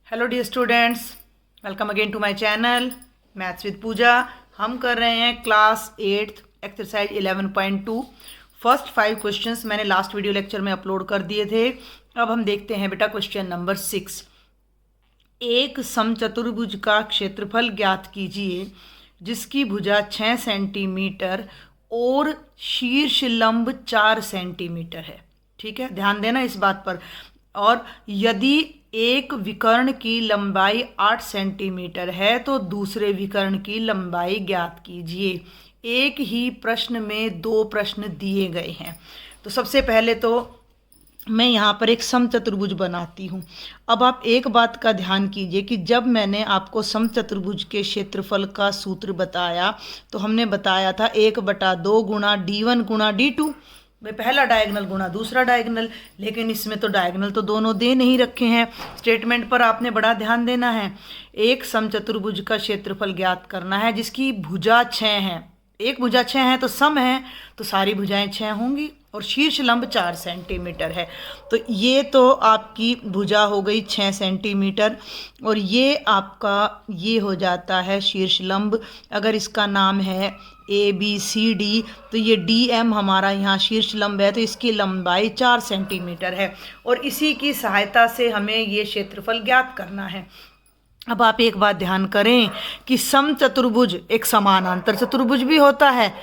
Hello dear students, welcome again to my channel maths with Pooja. हम कर रहे हैं class 8th exercise 11.2। First 5 questions मैंने लास्ट वीडियो लेक्चर में अपलोड कर दिए थे। अब हम देखते हैं बेटा क्वेश्चन नंबर 6। एक समचतुर्भुज का क्षेत्रफल ज्ञात कीजिए जिसकी भुजा 6 सेंटीमीटर और शीर्ष लंब 4 सेंटीमीटर है। ठीक है, ध्यान देना इस बात पर। और यदि एक विकर्ण की लंबाई 8 सेंटीमीटर है तो दूसरे विकर्ण की लंबाई ज्ञात कीजिए। एक ही प्रश्न में 2 प्रश्न दिए गए हैं। तो सबसे पहले तो मैं यहाँ पर एक समचतुर्भुज बनाती हूँ। अब आप एक बात का ध्यान कीजिए कि जब मैंने आपको समचतुर्भुज के क्षेत्रफल का सूत्र बताया तो हमने बताया था 1/2 गुणा d1 गुणा d2, वे पहला डायगोनल गुणा दूसरा डायगोनल। लेकिन इसमें तो डायगोनल तो दोनों दे नहीं रखे हैं। स्टेटमेंट पर आपने बड़ा ध्यान देना है। एक समचतुर्भुज का क्षेत्रफल ज्ञात करना है जिसकी भुजा 6 है। एक भुजा 6 है तो सम है, तो सारी भुजाएं 6 होंगी और शीर्ष लंब 4 सेंटीमीटर है। तो ये तो आपकी भुजा हो गई 6 सेंटीमीटर और ये आपका ये हो जाता है शीर्ष लंब। अगर इसका नाम है ABCD तो ये DM हमारा यहाँ शीर्ष लंब है, तो इसकी लंबाई 4 सेंटीमीटर है और इसी की सहायता से हमें ये क्षेत्रफल ज्ञात करना है। अब आप एक बात ध्यान करें कि समचतुर्भुज एक समानांतर चतुर्भुज भी होता है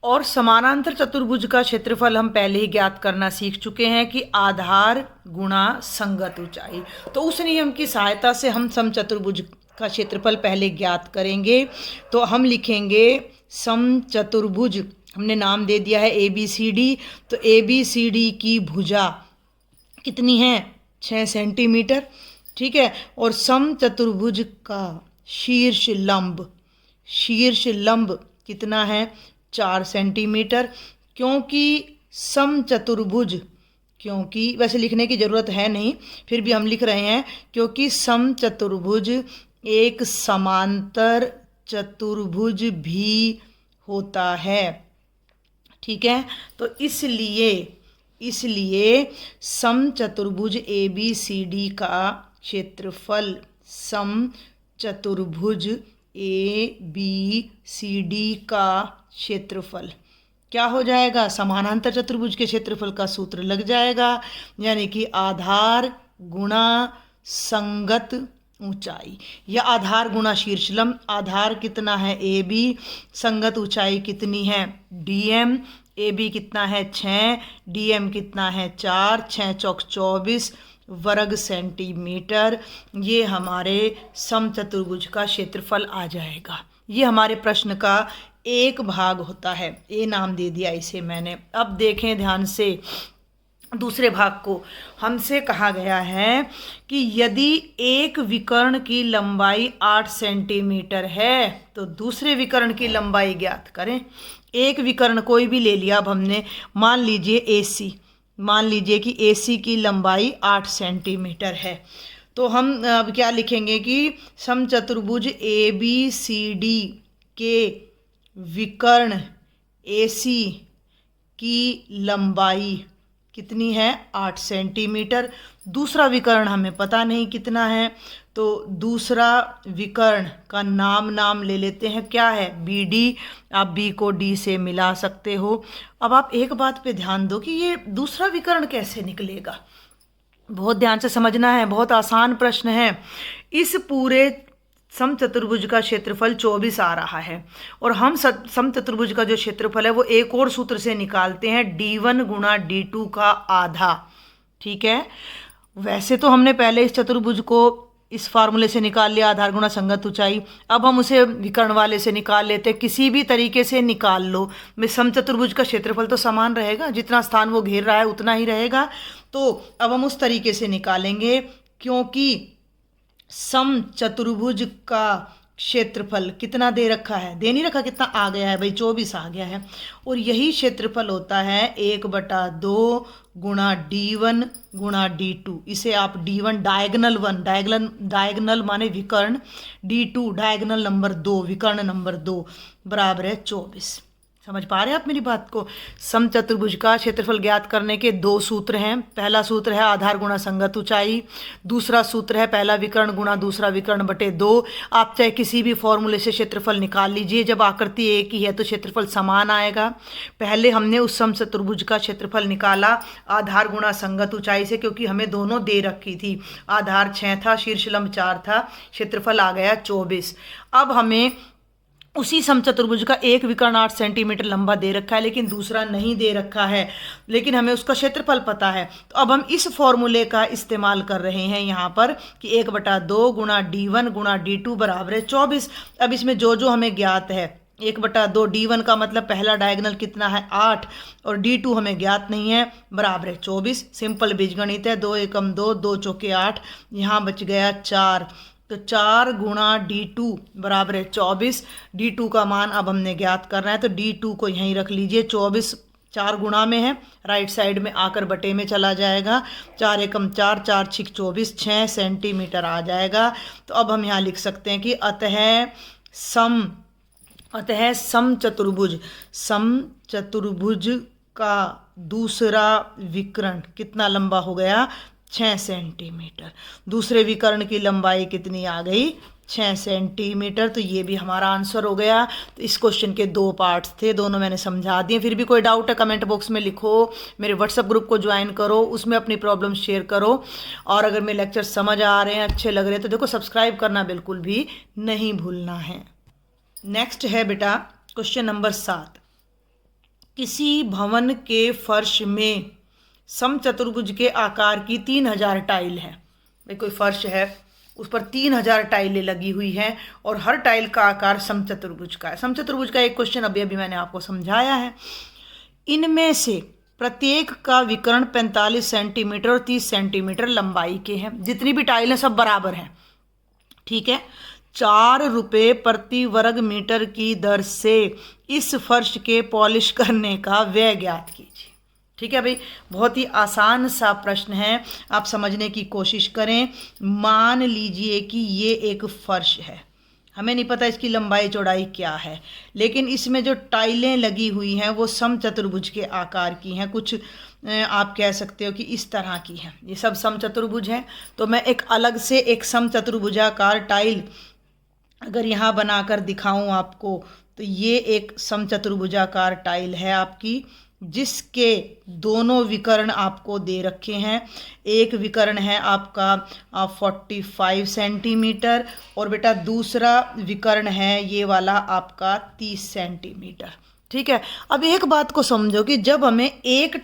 और समानांतर चतुर्भुज का क्षेत्रफल हम पहले ही ज्ञात करना सीख चुके हैं कि आधार गुणा संगत ऊंचाई। तो उस नियम की सहायता से हम समचतुर्भुज का क्षेत्रफल पहले ज्ञात करेंगे। तो हम लिखेंगे समचतुर्भुज, हमने नाम दे दिया है ABCD। तो ABCD की भुजा कितनी है? 6 सेंटीमीटर। ठीक है, और समचतुर्भुज का शीर्ष लंब कितना है? 4 सेंटीमीटर। क्योंकि समचतुर्भुज, क्योंकि वैसे लिखने की ज़रूरत है नहीं, फिर भी हम लिख रहे हैं क्योंकि समचतुर्भुज एक समांतर चतुर्भुज भी होता है। ठीक है, तो इसलिए समचतुर्भुज ABCD का क्षेत्रफल, समचतुर्भुज ABCD का क्षेत्रफल क्या हो जाएगा? समानांतर चतुर्भुज के क्षेत्रफल का सूत्र लग जाएगा, यानी कि आधार गुणा संगत ऊंचाई या आधार गुणा शीर्ष लंब। आधार कितना है? AB। संगत ऊंचाई कितनी है? DM। AB कितना है? 6। DM कितना है? 4। 6 चौक 24 वर्ग सेंटीमीटर। ये हमारे समचतुर्भुज का क्षेत्रफल आ जाएगा। ये हमारे प्रश्न का एक भाग होता है। ए नाम दे दिया इसे मैंने। अब देखें ध्यान से दूसरे भाग को। हमसे कहा गया है कि यदि एक विकर्ण की लंबाई 8 सेंटीमीटर है तो दूसरे विकर्ण की लंबाई ज्ञात करें। एक विकर्ण कोई भी ले लिया। अब हमने मान लीजिए AC, मान लीजिए कि AC की लंबाई 8 सेंटीमीटर है। तो हम अब क्या लिखेंगे कि समचतुर्भुज ABCD के विकर्ण AC की लंबाई कितनी है? 8 सेंटीमीटर। दूसरा विकर्ण हमें पता नहीं कितना है, तो दूसरा विकर्ण का नाम ले लेते हैं। क्या है? BD। आप B को D से मिला सकते हो। अब आप एक बात पे ध्यान दो कि ये दूसरा विकर्ण कैसे निकलेगा। बहुत ध्यान से समझना है, बहुत आसान प्रश्न है। इस पूरे समचतुर्भुज का क्षेत्रफल 24 आ रहा है और हम समचतुर्भुज का जो क्षेत्रफल है वो एक और सूत्र से निकालते हैं, D1 गुणा D2 का आधा। ठीक है, वैसे तो हमने पहले इस चतुर्भुज को इस फार्मूले से निकाल लिया, आधार गुणा संगत ऊंचाई। अब हम उसे विकर्ण वाले से निकाल लेते हैं। किसी भी तरीके से निकाल लो, में समचतुर्भुज का क्षेत्रफल तो समान रहेगा, जितना स्थान वो घेर रहा है उतना ही रहेगा। तो अब हम उस तरीके से निकालेंगे क्योंकि समचतुर्भुज का क्षेत्रफल कितना दे रखा है? दे नहीं रखा, कितना आ गया है भाई? 24 आ गया है। और यही क्षेत्रफल होता है 1/2 गुणा D1 गुणा D2। इसे आप D1 डायगोनल माने विकर्ण, D2 डायगोनल नंबर 2 विकर्ण नंबर 2 बराबर है 24। समझ पा रहे हैं आप मेरी बात को। समचतुर्भुज का क्षेत्रफल ज्ञात करने के दो सूत्र हैं। पहला सूत्र है आधार गुणा संगत ऊंचाई, दूसरा सूत्र है पहला विकर्ण गुणा दूसरा विकर्ण बटे 2। आप चाहे किसी भी फॉर्मूले से क्षेत्रफल निकाल लीजिए, जब आकृति एक ही है तो क्षेत्रफल समान आएगा। पहले हमने उस समचतुर्भुज का क्षेत्रफल निकाला आधार गुणा संगत ऊंचाई से, क्योंकि हमें दोनों दे रखी थी। आधार 6 था, शीर्ष लंब 4 था, क्षेत्रफल आ गया 24। अब हमें उसी समचतुर्भुज का एक विकर्ण 8 सेंटीमीटर लंबा दे रखा है, लेकिन दूसरा नहीं दे रखा है, लेकिन हमें उसका क्षेत्रफल पता है। तो अब हम इस फॉर्मूले का इस्तेमाल कर रहे हैं यहाँ पर कि 1/2 गुणा d1 गुणा d2 बराबर है 24। अब इसमें जो जो हमें ज्ञात है, 1/2 d1 का मतलब पहला डायगोनल कितना है 8, और d2 हमें ज्ञात नहीं है, बराबर है 24। सिंपल बीजगणित है, 2 एकम 2, 2 चौके 8, यहाँ बच गया 4। तो 4 गुणा d2 बराबर है 24। d2 का मान अब हमने ज्ञात करना है, तो d2 को यहीं रख लीजिए। 24 4 गुणा में है, राइट साइड में आकर बटे में चला जाएगा। 4 एकम 4, 4 छिक 24, 6 सेंटीमीटर आ जाएगा। तो अब हम यहाँ लिख सकते हैं कि अतः समचतुर्भुज का दूसरा विकर्ण कितना लंबा हो गया 6 सेंटीमीटर। दूसरे विकर्ण की लंबाई कितनी आ गई 6 सेंटीमीटर। तो ये भी हमारा आंसर हो गया। तो इस क्वेश्चन के 2 पार्ट्स थे, दोनों मैंने समझा दिए। फिर भी कोई डाउट है कमेंट बॉक्स में लिखो, मेरे व्हाट्सएप ग्रुप को ज्वाइन करो, उसमें अपनी प्रॉब्लम शेयर करो। और अगर मेरे लेक्चर समझ आ रहे हैं, अच्छे लग रहे हैं, तो देखो सब्सक्राइब करना बिल्कुल भी नहीं भूलना है। नेक्स्ट है बेटा क्वेश्चन नंबर 7। किसी भवन के फर्श में समचतुर्भुज के आकार की 3000 टाइल है। भाई कोई फर्श है, उस पर 3000 टाइलें लगी हुई हैं और हर टाइल का आकार समचतुर्भुज का है। समचतुर्भुज का एक क्वेश्चन अभी अभी मैंने आपको समझाया है। इनमें से प्रत्येक का विकर्ण 45 सेंटीमीटर और 30 सेंटीमीटर लंबाई के हैं। जितनी भी टाइलें सब बराबर हैं, ठीक है। 4 रुपये प्रति वर्ग मीटर की दर से इस फर्श के पॉलिश करने का व्यय ज्ञात कीजिए। ठीक है भाई, बहुत ही आसान सा प्रश्न है, आप समझने की कोशिश करें। मान लीजिए कि ये एक फर्श है, हमें नहीं पता इसकी लंबाई चौड़ाई क्या है, लेकिन इसमें जो टाइलें लगी हुई हैं वो समचतुर्भुज के आकार की हैं। कुछ आप कह सकते हो कि इस तरह की हैं, ये सब समचतुर्भुज हैं। तो मैं एक अलग से एक समचतुर्भुजाकार टाइल अगर यहाँ बनाकर दिखाऊं आपको, तो ये एक समचतुर्भुजाकार टाइल है आपकी, जिसके दोनों विकर्ण आपको दे रखे हैं। एक विकर्ण है आपका 45 सेंटीमीटर और बेटा दूसरा विकर्ण है ये वाला आपका 30 सेंटीमीटर। ठीक है, अब एक बात को समझो कि जब हमें एक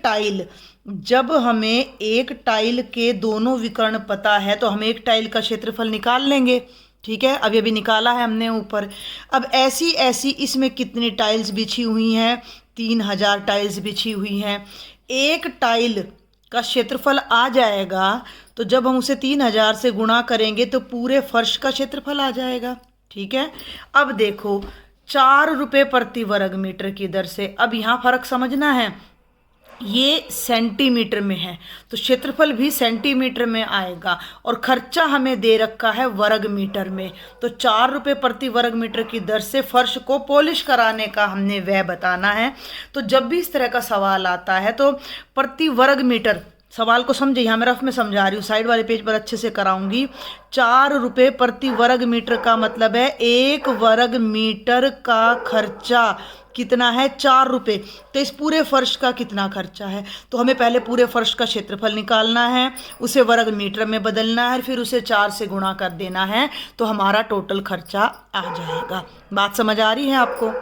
टाइल के दोनों विकर्ण पता है तो हम एक टाइल का क्षेत्रफल निकाल लेंगे। ठीक है, अभी अभी निकाला है हमने ऊपर। अब ऐसी इसमें कितनी टाइल्स बिछी हुई हैं, 3000 टाइल्स बिछी हुई हैं। एक टाइल का क्षेत्रफल आ जाएगा, तो जब हम उसे 3000 से गुणा करेंगे तो पूरे फर्श का क्षेत्रफल आ जाएगा। ठीक है, अब देखो 4 रुपये प्रति वर्ग मीटर की दर से, अब यहाँ फर्क समझना है, ये सेंटीमीटर में है तो क्षेत्रफल भी सेंटीमीटर में आएगा, और खर्चा हमें दे रखा है वर्ग मीटर में। तो 4 रुपये प्रति वर्ग मीटर की दर से फर्श को पॉलिश कराने का हमने व्यय बताना है। तो जब भी इस तरह का सवाल आता है तो प्रति वर्ग मीटर, सवाल को समझे, यहाँ मैं रफ में समझा रही हूँ, साइड वाले पेज पर अच्छे से कराऊंगी। 4 रुपये प्रति वर्ग मीटर का मतलब है 1 वर्ग मीटर का खर्चा कितना है 4 रुपये। तो इस पूरे फर्श का कितना खर्चा है, तो हमें पहले पूरे फर्श का क्षेत्रफल निकालना है, उसे वर्ग मीटर में बदलना है, फिर उसे 4 से गुणा कर देना है, तो हमारा टोटल खर्चा आ जाएगा। बात समझ आ रही है आपको?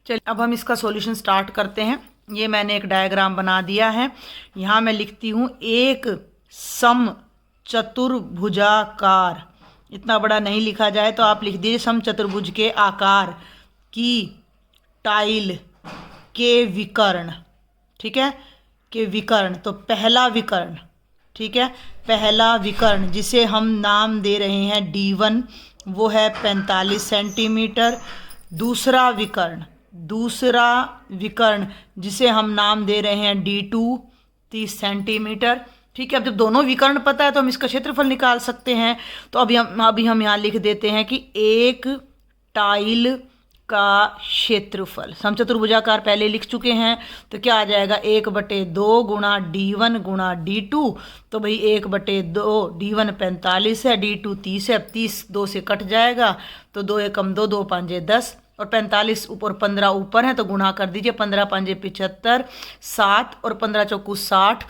चलिए अब हम इसका सॉल्यूशन स्टार्ट करते हैं। ये मैंने एक डायग्राम बना दिया है, यहाँ मैं लिखती हूँ एक समचतुर्भुजाकार, इतना बड़ा नहीं लिखा जाए तो आप लिख दीजिए समचतुर्भुज के आकार की टाइल के विकर्ण। ठीक है, के विकर्ण, तो पहला विकर्ण, ठीक है, पहला विकर्ण जिसे हम नाम दे रहे हैं D1 वो है 45 सेंटीमीटर। दूसरा विकर्ण जिसे हम नाम दे रहे हैं D2 30 सेंटीमीटर। ठीक है, अब जब दोनों विकर्ण पता है तो हम इसका क्षेत्रफल निकाल सकते हैं। तो अभी हम यहाँ लिख देते हैं कि एक टाइल का क्षेत्रफल। हम चतुर्भुजाकार पहले लिख चुके हैं, तो क्या आ जाएगा 1/2 गुणा D1 गुणा D2। तो भाई 1/2 D1 45 है, D2 30 है, 30 2 से कट जाएगा, तो 2 एकम 2, 2 5 10, और 45 ऊपर 15 ऊपर है, तो गुणा कर दीजिए, 15 5 75, 7 और 15 चौकू 60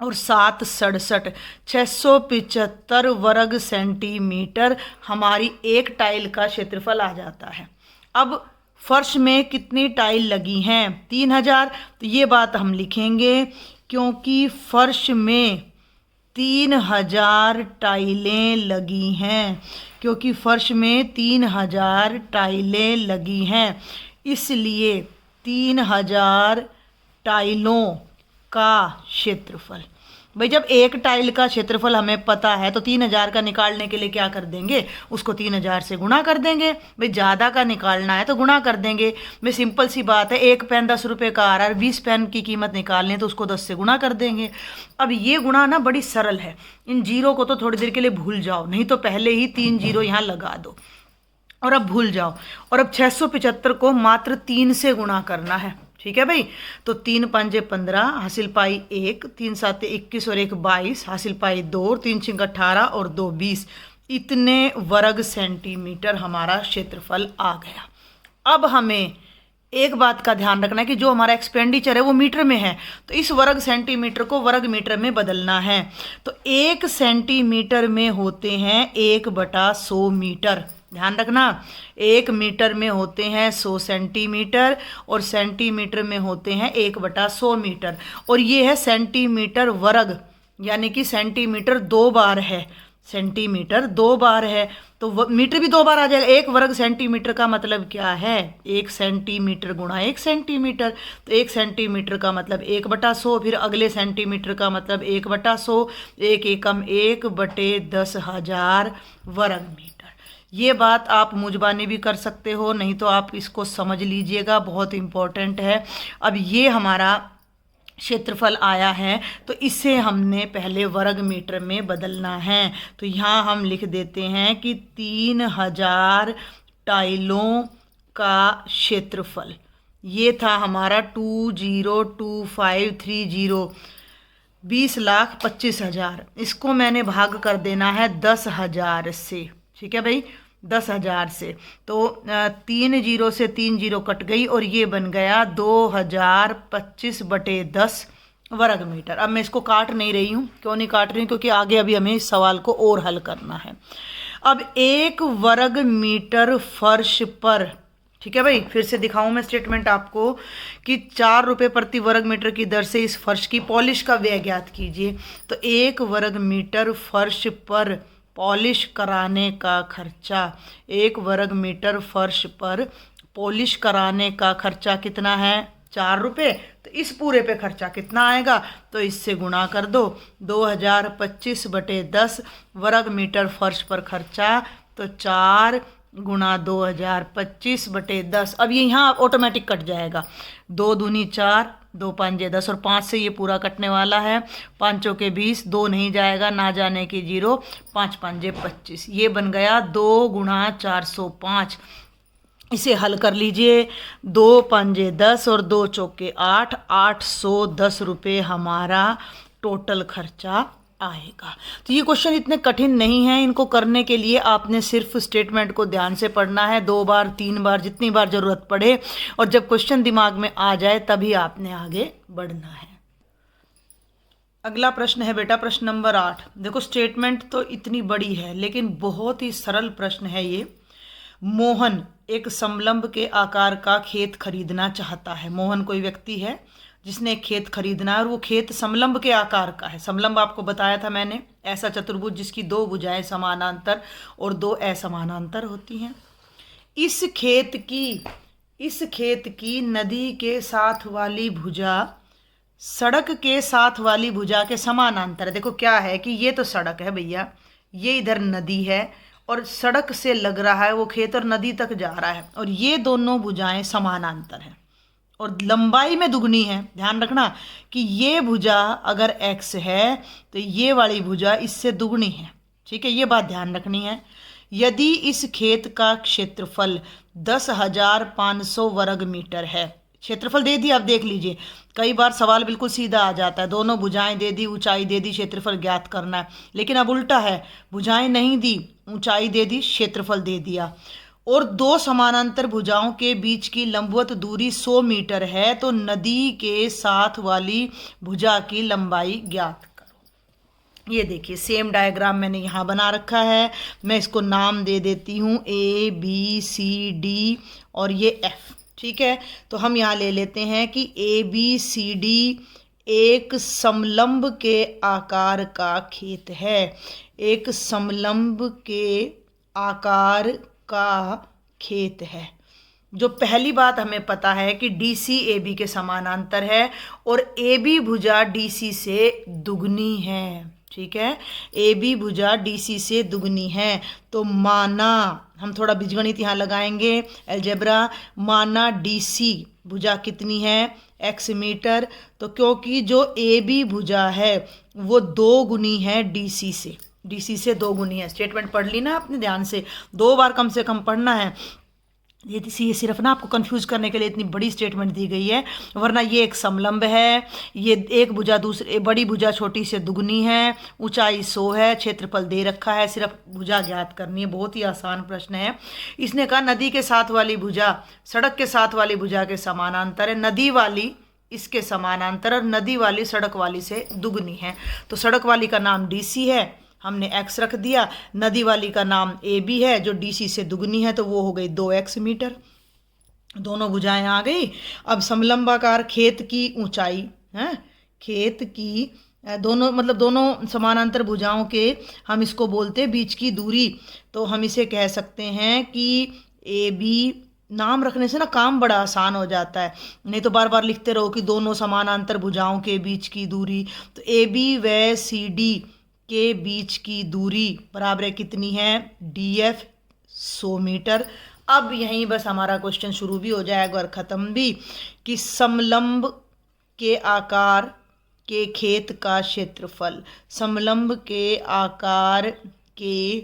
और 7 67, 675 वर्ग सेंटीमीटर हमारी एक टाइल का क्षेत्रफल आ जाता है। अब फर्श में कितनी टाइल लगी हैं? 3000। तो ये बात हम लिखेंगे, क्योंकि फर्श में 3000 टाइलें लगी हैं, क्योंकि फर्श में 3000 टाइलें लगी हैं, इसलिए 3000 टाइलों का क्षेत्रफल। भाई जब एक टाइल का क्षेत्रफल हमें पता है, तो 3000 का निकालने के लिए क्या कर देंगे, उसको 3000 से गुणा कर देंगे। भाई ज़्यादा का निकालना है तो गुणा कर देंगे। भाई सिंपल सी बात है, एक पेन 10 रुपये का आ रहा है, 20 पेन की कीमत निकालनी है तो उसको 10 से गुणा कर देंगे। अब ये गुणा ना बड़ी सरल है, इन जीरो को तो थोड़ी देर के लिए भूल जाओ, नहीं तो पहले ही 3 जीरो यहाँ लगा दो और अब भूल जाओ। और अब 675 को मात्र 3 से गुणा करना है, ठीक है भाई। तो 3 5 15 हासिल पाई 1, 3 7 21 और 1 22 हासिल पाई 2, 3 6 18 और 2 20, इतने वर्ग सेंटीमीटर हमारा क्षेत्रफल आ गया। अब हमें एक बात का ध्यान रखना है कि जो हमारा एक्सपेंडिचर है वो मीटर में है, तो इस वर्ग सेंटीमीटर को वर्ग मीटर में बदलना है। तो 1 सेंटीमीटर में होते हैं 1/100 मीटर। ध्यान रखना, 1 मीटर में होते हैं 100 सेंटीमीटर और सेंटीमीटर में होते हैं 1/100 मीटर। और ये है सेंटीमीटर वर्ग, यानी कि सेंटीमीटर 2 बार है, सेंटीमीटर 2 बार है, तो मीटर भी 2 बार आ जाएगा। 1 वर्ग सेंटीमीटर का मतलब क्या है, 1 सेंटीमीटर गुणा 1 सेंटीमीटर। तो 1 सेंटीमीटर का मतलब 1/100, फिर अगले सेंटीमीटर का मतलब 1/100, 1 एकम 1/10,000 वर्ग मीटर। ये बात आप मुजबानी भी कर सकते हो, नहीं तो आप इसको समझ लीजिएगा, बहुत इम्पोर्टेंट है। अब ये हमारा क्षेत्रफल आया है, तो इसे हमने पहले वर्ग मीटर में बदलना है। तो यहाँ हम लिख देते हैं कि 3000 टाइलों का क्षेत्रफल, ये था हमारा 202530, 20,25,000। इसको मैंने भाग कर देना है 10,000 से, ठीक है भाई, 10,000 से। तो 3 जीरो से 3 जीरो कट गई और ये बन गया 2025/10 वर्ग मीटर। अब मैं इसको काट नहीं रही हूँ, क्यों नहीं काट रही हूँ, क्योंकि आगे अभी हमें इस सवाल को और हल करना है। अब 1 वर्ग मीटर फर्श पर, ठीक है भाई, फिर से दिखाऊं मैं स्टेटमेंट आपको कि 4 रुपये प्रति वर्ग मीटर की दर से इस फर्श की पॉलिश का व्यय ज्ञात कीजिए। तो 1 वर्ग मीटर फर्श पर पॉलिश कराने का खर्चा, 1 वर्ग मीटर फर्श पर पॉलिश कराने का खर्चा कितना है, 4 रुपये। तो इस पूरे पे खर्चा कितना आएगा, तो इससे गुणा कर दो, 2025/10 वर्ग मीटर फर्श पर खर्चा, तो 4 गुणा 2025/10। अब ये यहाँ ऑटोमेटिक कट जाएगा, 2 दूनी 4, 2 5 10 और 5 से ये पूरा कटने वाला है, 5 चौके 20, 2 नहीं जाएगा, ना जाने की 0, 5 5 25। ये बन गया 2 गुणा 405। इसे हल कर लीजिए, 2 5 10 और 2 चौके 8, 810 रुपये हमारा टोटल खर्चा आएगा। तो ये क्वेश्चन इतने कठिन नहीं है, इनको करने के लिए आपने सिर्फ स्टेटमेंट को ध्यान से पढ़ना है, 2 बार 3 बार जितनी बार ज़रूरत पड़े, और जब क्वेश्चन दिमाग में आ जाए तभी आपने आगे बढ़ना है। अगला प्रश्न है बेटा प्रश्न नंबर 8। देखो स्टेटमेंट तो इतनी बड़ी है लेकिन बहुत ही सरल प्रश्न है ये। मोहन एक समलंब के आकार का खेत खरीदना चाहता है। मोहन कोई व्यक्ति है जिसने एक खेत खरीदना है और वो खेत समलंब के आकार का है। समलंब आपको बताया था मैंने, ऐसा चतुर्भुज जिसकी 2 भुजाएं समानांतर और 2 असमानांतर होती हैं। इस खेत की नदी के साथ वाली भुजा सड़क के साथ वाली भुजा के समानांतर है। देखो क्या है कि ये तो सड़क है भैया, ये इधर नदी है और सड़क से लग रहा है वो खेत और नदी तक जा रहा है, और ये दोनों भुजाएं समानांतर हैं और लंबाई में दुगनी है। ध्यान रखना कि ये भुजा अगर x है तो ये वाली भुजा इससे दुगनी है, ठीक है, ये बात ध्यान रखनी है। यदि इस खेत का क्षेत्रफल 10,500 वर्ग मीटर है। क्षेत्रफल दे दिया, अब देख लीजिए, कई बार सवाल बिल्कुल सीधा आ जाता है, दोनों भुजाएं दे दी, ऊंचाई दे दी, क्षेत्रफल ज्ञात करना है। लेकिन अब उल्टा है, भुजाएं नहीं दी, ऊंचाई दे दी, क्षेत्रफल दे दिया, और दो समानांतर भुजाओं के बीच की लंबवत दूरी 100 मीटर है, तो नदी के साथ वाली भुजा की लंबाई ज्ञात करो। ये देखिए सेम डायग्राम मैंने यहाँ बना रखा है, मैं इसको नाम दे देती हूँ ABCD और ये F, ठीक है। तो हम यहाँ ले लेते हैं कि ABCD एक समलंब के आकार का खेत है, एक समलंब के आकार का खेत है। जो पहली बात हमें पता है कि DC AB के समानांतर है और AB भुजा DC से दुगनी है, ठीक है, AB भुजा DC से दुगनी है। तो माना, हम थोड़ा बीजगणित यहाँ लगाएंगे, अलजेब्रा, माना DC भुजा कितनी है, x मीटर। तो क्योंकि जो AB भुजा है वो 2 गुनी है DC से, DC से 2 गुनी है। स्टेटमेंट पढ़ ली ना आपने ध्यान से, 2 बार कम से कम पढ़ना है। ये सिर्फ ना आपको कंफ्यूज करने के लिए इतनी बड़ी स्टेटमेंट दी गई है, वरना ये एक समलंब है, ये एक भुजा दूसरे बड़ी भुजा छोटी से दुगनी है, ऊंचाई 100 है, क्षेत्रफल दे रखा है, सिर्फ भुजा ज्ञात करनी है। बहुत ही आसान प्रश्न है। इसने कहा नदी के साथ वाली भुजा सड़क के साथ वाली भुजा के समानांतर है, नदी वाली इसके समानांतर और नदी वाली सड़क वाली से दुगनी है। तो सड़क वाली का नाम DC है, हमने x रख दिया, नदी वाली का नाम AB है जो DC से दुगनी है, तो वो हो गई 2x मीटर। दोनों भुजाएं आ गई। अब समलंबाकार खेत की ऊंचाई है, खेत की दोनों मतलब दोनों समानांतर भुजाओं के हम इसको बोलते हैं बीच की दूरी। तो हम इसे कह सकते हैं कि AB, नाम रखने से ना काम बड़ा आसान हो जाता है, नहीं तो बार बार लिखते रहो कि दोनों समानांतर भुजाओं के बीच की दूरी। तो AB व CD के बीच की दूरी बराबर कितनी है, DF 100 मीटर। अब यहीं बस हमारा क्वेश्चन शुरू भी हो जाएगा और ख़त्म भी, कि समलंब के आकार के खेत का क्षेत्रफल, समलंब के आकार के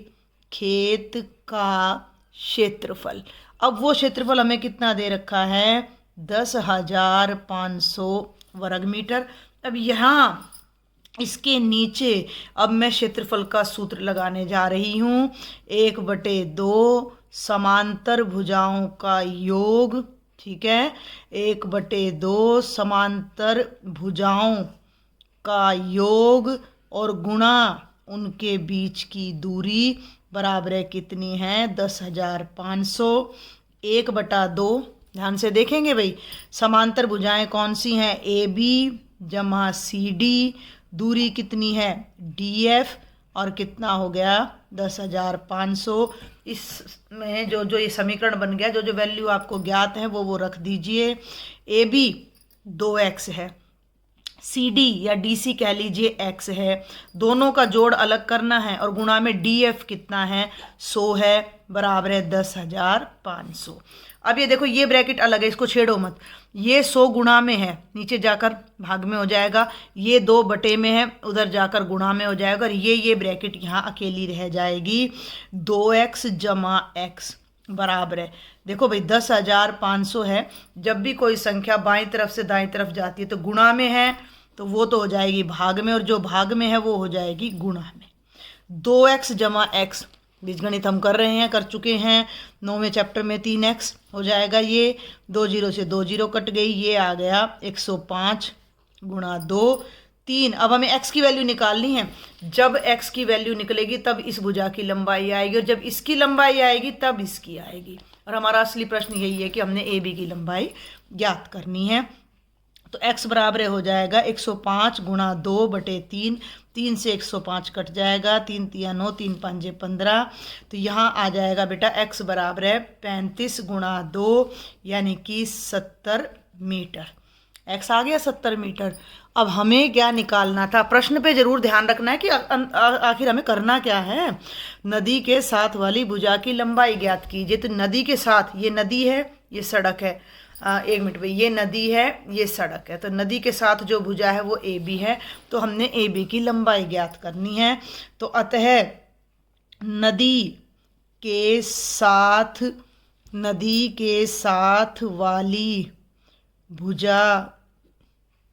खेत का क्षेत्रफल। अब वो क्षेत्रफल हमें कितना दे रखा है, 10,500 वर्ग मीटर। अब यहाँ इसके नीचे अब मैं क्षेत्रफल का सूत्र लगाने जा रही हूँ, 1/2 समांतर भुजाओं का योग, ठीक है, 1/2 समांतर भुजाओं का योग और गुणा उनके बीच की दूरी बराबर है कितनी है, 10,500। 1/2, ध्यान से देखेंगे भाई, समांतर भुजाएं कौन सी हैं, AB जमा CD, दूरी कितनी है DF, और कितना हो गया 10,500। इसमें जो ये समीकरण बन गया, जो वैल्यू आपको ज्ञात है वो रख दीजिए। AB 2x है, CD या DC कह लीजिए x है, दोनों का जोड़ अलग करना है और गुणा में DF कितना है 100 है, बराबर है 10,500। अब ये देखो ये ब्रैकेट अलग है, इसको छेड़ो मत, ये 100 गुणा में है, नीचे जाकर भाग में हो जाएगा, ये 2 बटे में है, उधर जाकर गुणा में हो जाएगा, और ये ब्रैकेट यहाँ अकेली रह जाएगी। 2x जमा x बराबर है, देखो भाई 10,500 है, जब भी कोई संख्या बाईं तरफ से दाईं तरफ जाती है तो गुणा में है, तो वो तो हो जाएगी भाग में, और जो भाग में है वो हो जाएगी गुणा में। 2x जमा x, बीजगणित हम कर रहे हैं, कर चुके हैं 9वें चैप्टर में, 3x हो जाएगा, ये 2 0 से 2 0 कट गई, ये आ गया 105 गुणा 2 3। अब हमें x की वैल्यू निकालनी है, जब x की वैल्यू निकलेगी तब इस भुजा की लंबाई आएगी, और जब इसकी लंबाई आएगी तब इसकी आएगी, और हमारा असली प्रश्न यही है कि हमने AB की लंबाई ज्ञात करनी है। तो x बराबर हो जाएगा 105 गुणा 2/3, 3 से 105 कट जाएगा, 3 3 9, 3 5 15, तो यहाँ आ जाएगा बेटा x बराबर है 35 गुणा 2 यानी कि 70 मीटर। x आ गया 70 मीटर। अब हमें क्या निकालना था, प्रश्न पे जरूर ध्यान रखना है कि आखिर हमें करना क्या है। नदी के साथ वाली भुजा की लंबाई ज्ञात कीजिए। तो नदी के साथ, ये नदी है, ये सड़क है, 1 मिनट भाई, ये नदी है, ये सड़क है, तो नदी के साथ जो भुजा है वो AB है, तो हमने AB की लंबाई ज्ञात करनी है। तो अतः नदी के साथ नदी के साथ वाली भुजा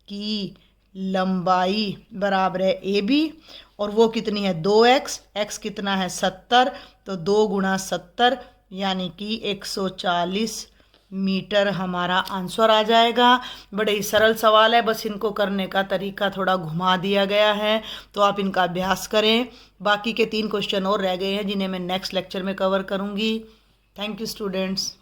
की लंबाई बराबर है AB, और वो कितनी है 2x, x कितना है 70, तो 2 गुणा 70 यानी कि 140 मीटर हमारा आंसर आ जाएगा। बड़े ही सरल सवाल है, बस इनको करने का तरीका थोड़ा घुमा दिया गया है, तो आप इनका अभ्यास करें। बाकी के 3 क्वेश्चन और रह गए हैं जिन्हें मैं नेक्स्ट लेक्चर में कवर करूँगी। Thank you students.